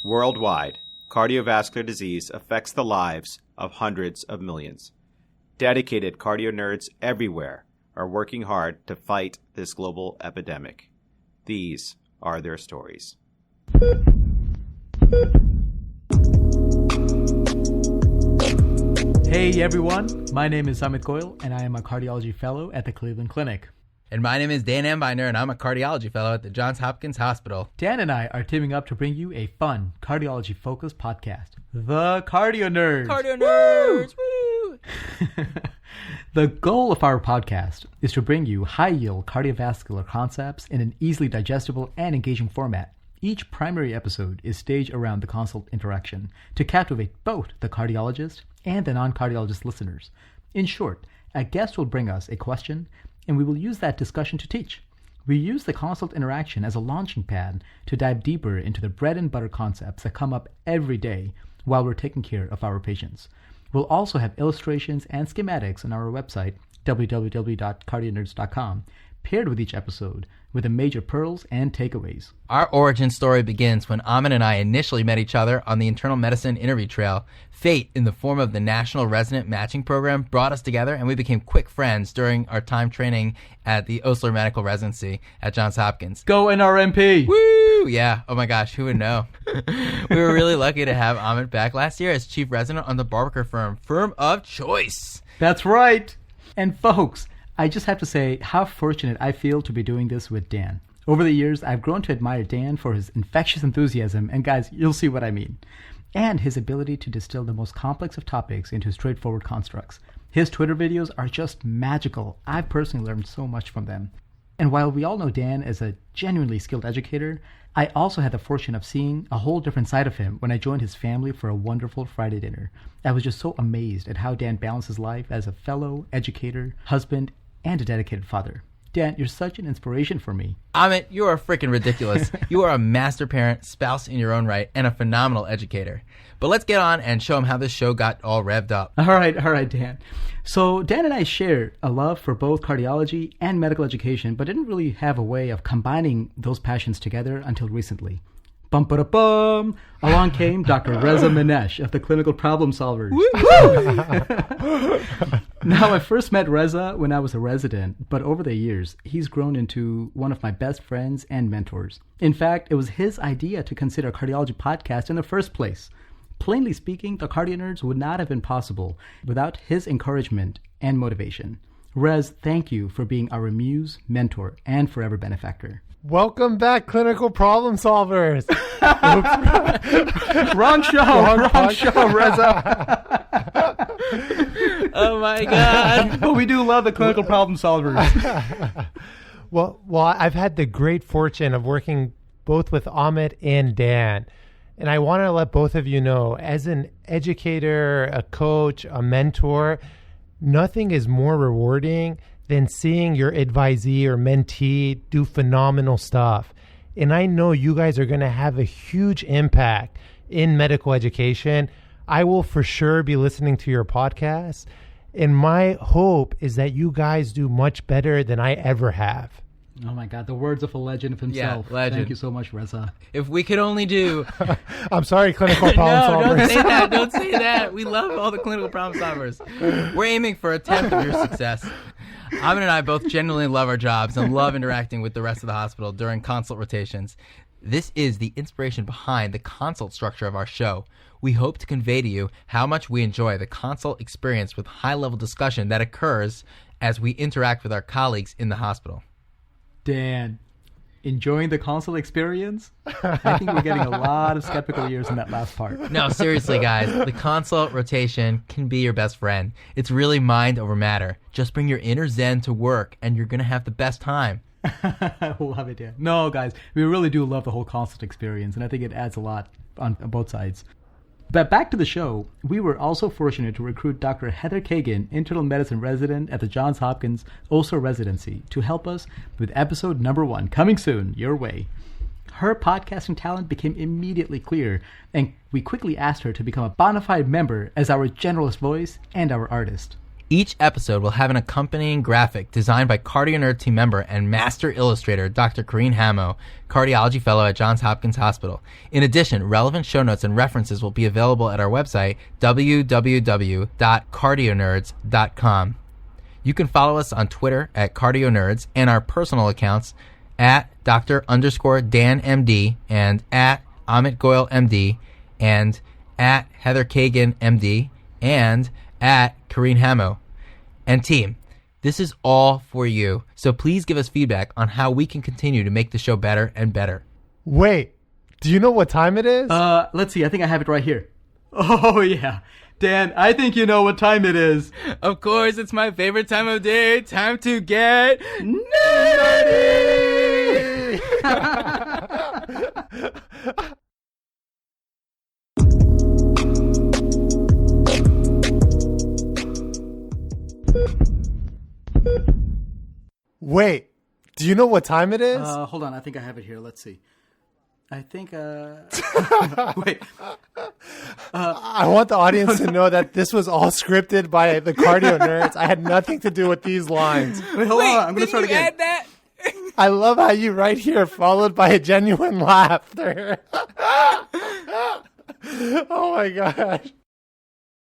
Worldwide, cardiovascular disease affects the lives of hundreds of millions. Dedicated CardioNerds everywhere are working hard to fight this global epidemic. These are their stories. Hey everyone, my name is Amit Goyal and I am a cardiology fellow at the Cleveland Clinic. And my name is Dan Ambiner and I'm a cardiology fellow at the Johns Hopkins Hospital. Dan and I are teaming up to bring you a fun cardiology-focused podcast, the CardioNerds. CardioNerds! Woo! The goal of our podcast is to bring you high-yield cardiovascular concepts in an easily digestible and engaging format. Each primary episode is staged around the consult interaction to captivate both the cardiologist and the non-cardiologist listeners. In short, a guest will bring us a question, and we will use that discussion to teach. We use the consult interaction as a launching pad to dive deeper into the bread and butter concepts that come up every day while we're taking care of our patients. We'll also have illustrations and schematics on our website, www.cardionerds.com, paired with each episode with the major pearls and takeaways. Our origin story begins when Amit and I initially met each other on the internal medicine interview trail. Fate, in the form of the National Resident Matching Program, brought us together, and we became quick friends during our time training at the Osler Medical Residency at Johns Hopkins. Go NRMP! Woo! Yeah. Oh my gosh, who would know? We were really lucky to have Amit back last year as chief resident on the Barbaker firm of choice. That's right! And folks, I just have to say how fortunate I feel to be doing this with Dan. Over the years, I've grown to admire Dan for his infectious enthusiasm, and guys, you'll see what I mean, and his ability to distill the most complex of topics into straightforward constructs. His Twitter videos are just magical. I've personally learned so much from them. And while we all know Dan as a genuinely skilled educator, I also had the fortune of seeing a whole different side of him when I joined his family for a wonderful Friday dinner. I was just so amazed at how Dan balances life as a fellow educator, husband, and a dedicated father. Dan, you're such an inspiration for me. Amit, you are freaking ridiculous. You are a master parent, spouse in your own right, and a phenomenal educator. But let's get on and show him how this show got all revved up. All right, Dan. So Dan and I share a love for both cardiology and medical education, but didn't really have a way of combining those passions together until recently. Bum-ba-da-bum! Along came Dr. Reza Manesh of the Clinical Problem Solvers. Now, I first met Reza when I was a resident, but over the years, he's grown into one of my best friends and mentors. In fact, it was his idea to consider a cardiology podcast in the first place. Plainly speaking, the CardioNerds would not have been possible without his encouragement and motivation. Rez, thank you for being our muse, mentor, and forever benefactor. Welcome back, Clinical Problem Solvers. Wrong show, Reza. Oh my God. But we do love the Clinical Problem Solvers. Well, I've had the great fortune of working both with Amit and Dan. And I want to let both of you know, as an educator, a coach, a mentor, nothing is more rewarding than seeing your advisee or mentee do phenomenal stuff. And I know you guys are going to have a huge impact in medical education. I will for sure be listening to your podcast. And my hope is that you guys do much better than I ever have. Oh my God, the words of a legend of himself. Yeah, legend. Thank you so much, Reza. If we could only do... I'm sorry, Clinical Problem No, Solvers. don't say that. Don't say that. We love all the clinical problem solvers. We're aiming for a tenth of your success. Amit and I both genuinely love our jobs and love interacting with the rest of the hospital during consult rotations. This is the inspiration behind the consult structure of our show. We hope to convey to you how much we enjoy the consult experience with high-level discussion that occurs as we interact with our colleagues in the hospital. Dan, enjoying the consult experience? I think we're getting a lot of skeptical ears in that last part. No, seriously, guys. The consult rotation can be your best friend. It's really mind over matter. Just bring your inner zen to work, and you're going to have the best time. Love it, Dan. No, guys, we really do love the whole consult experience, and I think it adds a lot on both sides. But back to the show, we were also fortunate to recruit Dr. Heather Kagan, internal medicine resident at the Johns Hopkins Osler Residency, to help us with episode number 1, coming soon, your way. Her podcasting talent became immediately clear, and we quickly asked her to become a bona fide member as our generalist voice and our artist. Each episode will have an accompanying graphic designed by CardioNerd team member and master illustrator Dr. Karine Hamo, cardiology fellow at Johns Hopkins Hospital. In addition, relevant show notes and references will be available at our website, www.cardionerds.com. You can follow us on Twitter at CardioNerds and our personal accounts at Dr._DanMD and at Amit Goyal MD and at Heather Kagan MD and at Karine Hamo. And team, this is all for you. So please give us feedback on how we can continue to make the show better and better. Wait, do you know what time it is? Let's see. I think I have it right here. Oh, yeah. Dan, I think you know what time it is. Of course, it's my favorite time of day. Time to get nerdy! Wait, do you know what time it is? Hold on. I think I have it here. Let's see. I think, wait. I want the audience to know that this was all scripted by the Cardio Nerds. I had nothing to do with these lines. Wait, hold on. I'm going to start again. Add that? I love how you right here followed by a genuine laughter. Oh my gosh.